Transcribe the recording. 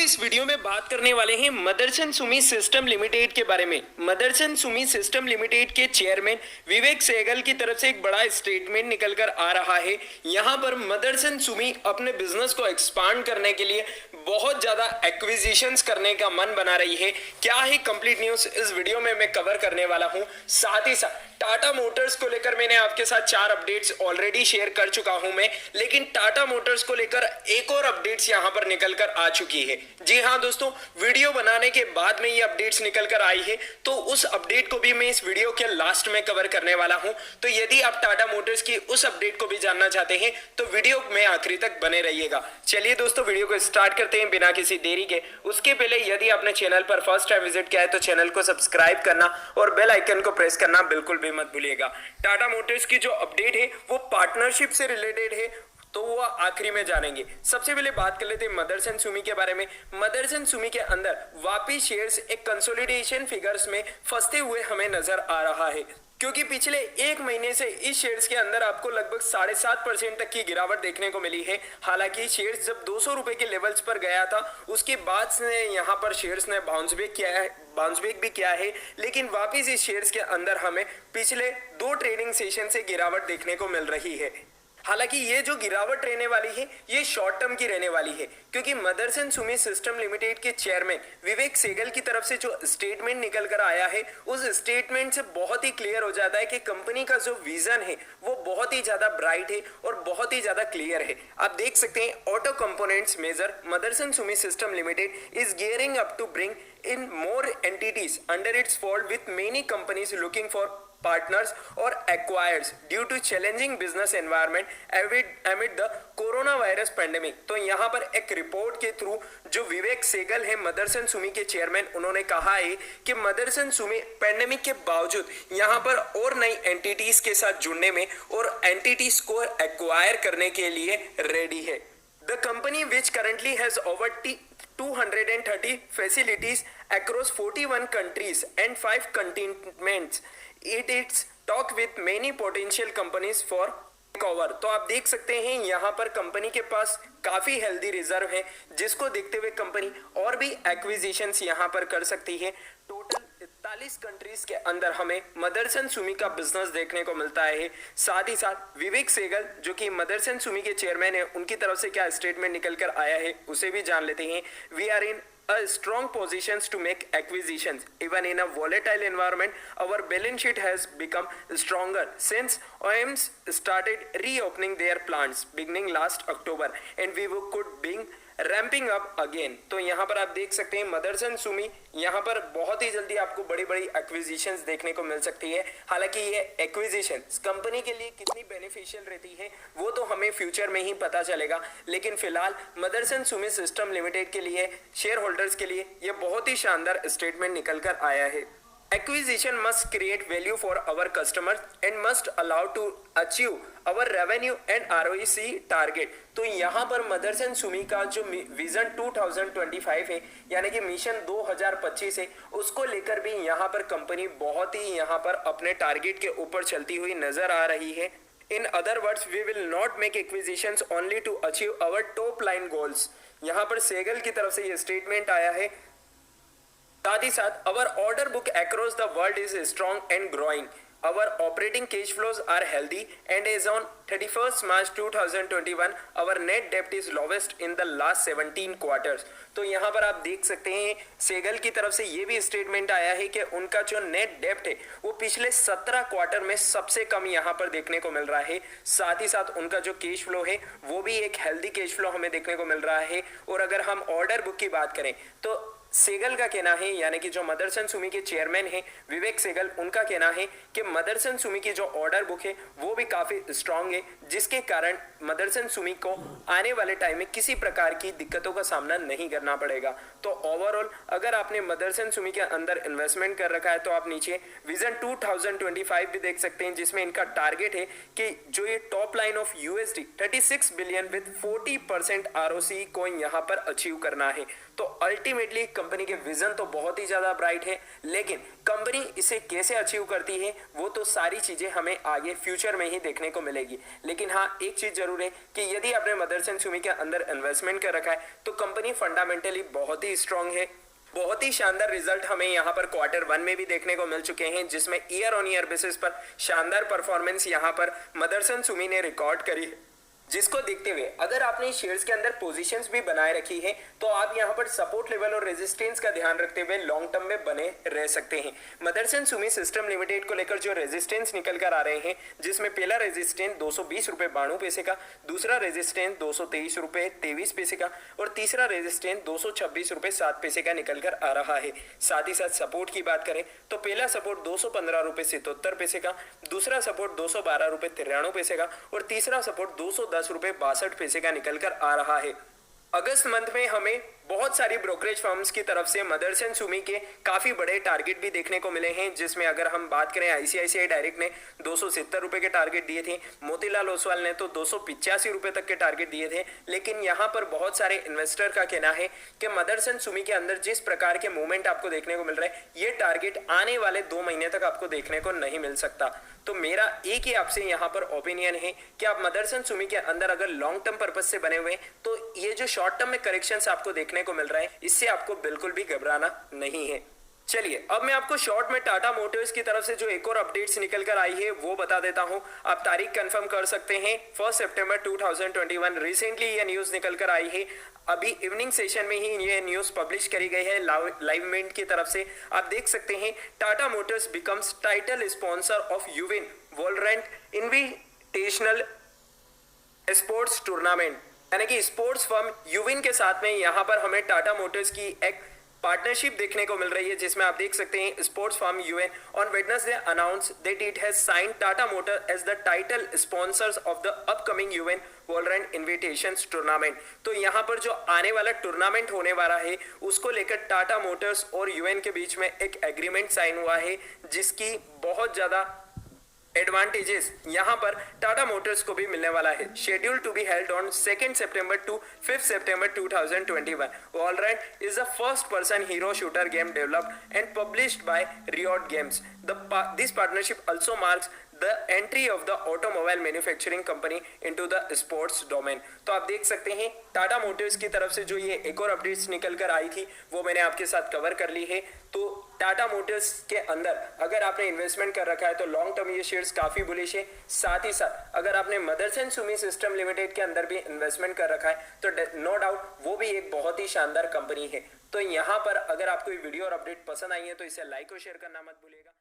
इस वीडियो में बात करने वाले हैं मदरसन सुमी सिस्टम लिमिटेड के बारे में। मदरसन सुमी सिस्टम लिमिटेड के चेयरमैन विवेक सहगल की तरफ से एक बड़ा स्टेटमेंट निकलकर आ रहा है। यहां पर मदरसन सुमी अपने बिजनेस को एक्सपांड करने के लिए बहुत ज्यादा एक्विजिशंस करने का मन बना रही है। क्या है कंप्लीट न्यूज इस वीडियो में मैं कवर करने वाला हूं। साथ ही साथ टाटा मोटर्स को लेकर मैंने आपके साथ 4 अपडेट्स ऑलरेडी शेयर कर चुका हूं मैं, लेकिन टाटा मोटर्स को लेकर एक और अपडेट्स यहां पर निकलकर आ चुकी है। जी हां दोस्तों, वीडियो बनाने के बाद में ये अपडेट्स निकलकर आई है, तो उस अपडेट को भी मैं इस वीडियो के लास्ट में कवर करने वाला हूं। तो यदि आप टाटा मोटर्स की उस अपडेट को भी जानना चाहते हैं तो वीडियो में आखिरी तक बने रहिएगा। चलिए दोस्तों, वीडियो को स्टार्ट करते हैं बिना किसी देरी के। उसके पहले यदि आपने चैनल पर फर्स्ट टाइम विजिट किया है तो चैनल को सब्सक्राइब करना और बेल आइकन को प्रेस करना बिल्कुल भी मत भूलिएगा। टाटा मोटर्स की जो अपडेट है वो पार्टनरशिप से रिलेटेड है, तो वो आखिरी में जानेंगे। सबसे पहले बात कर लेते हैं मदरसन सुमी के बारे में। मदरसन सुमी के अंदर वापिस शेयर्स एक कंसोलिडेशन फिगर्स में फंसते हुए हमें नजर आ रहा है, क्योंकि पिछले एक महीने से इस शेयर्स के अंदर आपको लगभग 7.5% तक की गिरावट देखने को मिली है। हालांकि शेयर्स जब 200 रुपए के लेवल्स पर गया था उसके बाद से यहाँ पर शेयर्स ने बाउंस बैक भी किया है, लेकिन वापिस इस शेयर्स के अंदर हमें पिछले 2 ट्रेडिंग सेशन से गिरावट देखने को मिल रही है। हालांकि ये जो गिरावट रहने वाली है ये शॉर्ट टर्म की रहने वाली है, क्योंकि मदरसन सुमी सिस्टम लिमिटेड के चेयरमैन विवेक सहगल की तरफ से जो स्टेटमेंट निकल कर आया है उस स्टेटमेंट से बहुत ही क्लियर हो जाता है कि कंपनी का जो विजन है वो बहुत ही ज्यादा ब्राइट है और बहुत ही ज्यादा क्लियर है। आप देख सकते हैं auto components major Motherson Sumi system limited is gearing up to bring in more entities under its fold, with many companies looking for partners or acquirers due to challenging business environment amid the coronavirus pandemic। तो यहाँ पर एक report के through जो विवेक सहगल है मदरसन सुमी के chairman, उन्होंने कहा है कि मदरसन सुमी पैंडेमिक के बावजूद यहाँ पर और नई एंटिटीज के साथ जुड़ने में और एंटिटीज को एक्वायर करने के लिए रेडी है। The company, which currently has over 230 facilities across 41 countries and 5 continents, it's talk with many potential companies for takeover। तो आप देख सकते हैं यहाँ पर कंपनी के पास काफी हेल्दी रिजर्व है, जिसको देखते हुए कंपनी और भी एक्विजिशंस यहाँ पर कर सकती है। टोटल 41 कंट्रीज के अंदर हमें मदरसन सुमी का बिजनेस देखने को मिलता है। साथ ही साथ विवेक सहगल जो कि मदरसन सुमी के चेयरमैन है, उनकी तरफ से क्या स्टेटमेंट निकल कर आया है उसे भी जान लेते हैं। We are in a strong positions to make acquisitions even in a volatile environment. Our balance sheet has become stronger since OEMs started reopening their plants beginning last October, and we could be ramping up again. तो यहाँ पर आप देख सकते हैं मदरसन सुमी यहाँ पर बहुत ही जल्दी आपको बड़ी बड़ी एक्विजिशंस देखने को मिल सकती है। हालांकि ये एक्विजिशंस कंपनी के लिए कितनी बेनिफिशियल रहती है वो तो हमें फ्यूचर में ही पता चलेगा, लेकिन फिलहाल मदरसन सुमी सिस्टम लिमिटेड के लिए, शेयर होल्डर्स के लिए ये बहुत ही शानदार स्टेटमेंट निकल कर आया है। Acquisition must create value for our customers and must allow to achieve our revenue and ROIC target। तो यहाँ पर मदरसन सुमी का जो विजन 2025 है, यानी कि मिशन 2025 है, उसको लेकर भी यहाँ पर कंपनी बहुत ही यहाँ पर अपने टारगेट के ऊपर चलती हुई नजर आ रही है। In other words, we will not make acquisitions only to achieve our top line goals। यहाँ पर सहगल की तरफ से ये स्टेटमेंट आया है। साथ ही साथ our order book across the world is strong and growing. Our operating cash flows are healthy, and as on 31st March 2021, our net debt is lowest in the last 17 quarters। तो यहाँ पर आप देख सकते हैं सहगल की तरफ से ये भी स्टेटमेंट आया है कि उनका जो नेट डेप्ट है वो पिछले 17 क्वार्टर में सबसे कम यहाँ पर देखने को मिल रहा है। साथ ही साथ उनका जो कैश फ्लो है वो भी एक हेल्दी कैश फ्लो हमें देखने को मिल रहा है। और अगर हम ऑर्डर बुक की बात करें तो सहगल का कहना है, यानी कि जो मदरसन सुमी के चेयरमैन हैं विवेक सहगल, उनका कहना है कि मदरसन सुमी की जो ऑर्डर बुक है वो भी काफी स्ट्रांग है, जिसके कारण मदरसन सुमी को आने वाले टाइम में किसी प्रकार की दिक्कतों का सामना नहीं करना पड़ेगा। तो ओवरऑल अगर आपने मदरसन सुमी के अंदर इन्वेस्टमेंट कर रखा है तो आप नीचे विजन 2025 भी देख सकते हैं, जिसमें इनका टारगेट है कि जो ये top line of USD 36 billion with 40% ROC को यहाँ पर अचीव करना है। तो अल्टीमेटली कंपनी के विजन तो बहुत ही ज्यादा ब्राइट है, लेकिन कंपनी इसे कैसे अचीव करती है वो तो सारी चीजें हमें आगे फ्यूचर में ही देखने को मिलेगी। लेकिन हाँ, एक चीज जरूर है कि यदि आपने मदरसन सुमी के अंदर इन्वेस्टमेंट कर रखा है तो कंपनी फंडामेंटली बहुत ही स्ट्रांग है। बहुत ही शानदार रिजल्ट हमें यहाँ पर Q1 में भी देखने को मिल चुके हैं, जिसमें ईयर ऑन ईयर बेसिस पर शानदार परफॉर्मेंस यहाँ पर मदरसन सुमी ने रिकॉर्ड करी है। जिसको देखते हुए अगर आपने शेयर्स के अंदर पोजीशंस भी बनाए रखी है तो आप यहाँ पर सपोर्ट लेवल और रेजिस्टेंस का ध्यान रखते हुए लॉन्ग टर्म में बने रह सकते हैं। मदरसन सुमी सिस्टम लिमिटेड को लेकर जो रेजिस्टेंस निकल कर आ रहे हैं, जिसमें पहला रेजिस्टेंस 220 रुपए 92 पैसे का, दूसरा रेजिस्टेंस 223 रुपए 23 पैसे का और तीसरा रेजिस्टेंस 226 रुपए 7 पैसे का निकल कर आ रहा है। साथ ही साथ सपोर्ट की बात करें तो पहला सपोर्ट 215 रुपए 77 पैसे का, दूसरा सपोर्ट 212 रुपए 93 पैसे का और तीसरा सपोर्ट 210 रुपए 62 पैसे का निकल कर आ रहा है। अगस्त मंथ में हमें बहुत सारी ब्रोकरेज फर्म्स की तरफ से मदरसन सुमी के काफी बड़े टारगेट भी देखने को मिले हैं, जिसमें अगर हम बात करें आईसीआईसीआई डायरेक्ट ने 270 रुपए के टारगेट दिए थे, मोतीलाल ओसवाल ने तो 285 रुपए तक के टारगेट दिए थे। लेकिन यहाँ पर बहुत सारे इन्वेस्टर का कहना है कि मदरसन सुमी के अंदर जिस प्रकार के मूवमेंट आपको देखने को मिल रहा है, ये टारगेट आने वाले 2 महीने तक आपको देखने को नहीं मिल सकता। तो मेरा एक ही आपसे यहाँ पर ओपिनियन है कि आप मदरसन सुमी के अंदर अगर लॉन्ग टर्म पर्पज से बने हुए हैं तो ये जो शॉर्ट टर्म में करेक्शंस आपको देखने को मिल रहा है, इससे आपको बिल्कुल भी घबराना नहीं है। चलिए अब मैं आपको शॉर्ट में टाटा मोटर्स की तरफ से जो एक और अपडेट्स निकल कर आई है वो बता देता हूं। आप तारीख कंफर्म कर सकते हैं 1 सितंबर 2021। रिसेंटली ये न्यूज निकल कर आई है, अभी इवनिंग सेशन में ही ये न्यूज पब्लिश करी गई है लाइव मिंट की तरफ से। आप देख सकते हैं Tata Motors becomes title sponsor of यूविन वॉलरेंट इनविटेशनल स्पोर्ट्स टूर्नामेंट, यानी कि स्पोर्ट्स फर्म यूविन के साथ में यहाँ पर हमें टाटा मोटर्स की एक पार्टनरशिप देखने को मिल रही है, जिसमें आप देख सकते हैं sports firm UN on Wednesday announce that it has signed Tata Motor as the title sponsors of the upcoming UN Valorant invitations tournament. तो यहाँ पर जो आने वाला टूर्नामेंट होने वाला है उसको लेकर टाटा मोटर्स और यूएन के बीच में एक एग्रीमेंट साइन हुआ है, जिसकी बहुत ज्यादा एडवांटेजेस यहाँ पर टाटा मोटर्स को भी मिलने वाला है। Schedule to be held on 2 September to 5 September 2021। Valorant is the first person hero shooter game developed and published by Riot Games. This partnership also marks the entry of the automobile manufacturing company into the sports domain। तो आप देख सकते हैं Tata Motors की तरफ से जो ये एक और अपडेट्स निकल कर आई थी वो मैंने आपके साथ कवर कर ली है। तो टाटा मोटर्स के अंदर अगर आपने इन्वेस्टमेंट कर रखा है तो लॉन्ग टर्म ये शेयर्स काफी बुलिश है। साथ ही साथ अगर आपने मदरसन सुमी सिस्टम लिमिटेड के अंदर भी इन्वेस्टमेंट कर रखा है तो नो डाउट वो भी एक बहुत ही शानदार कंपनी है। तो यहाँ पर अगर आपको ये वीडियो और अपडेट पसंद आई है तो इसे लाइक और शेयर करना मत भूलिएगा।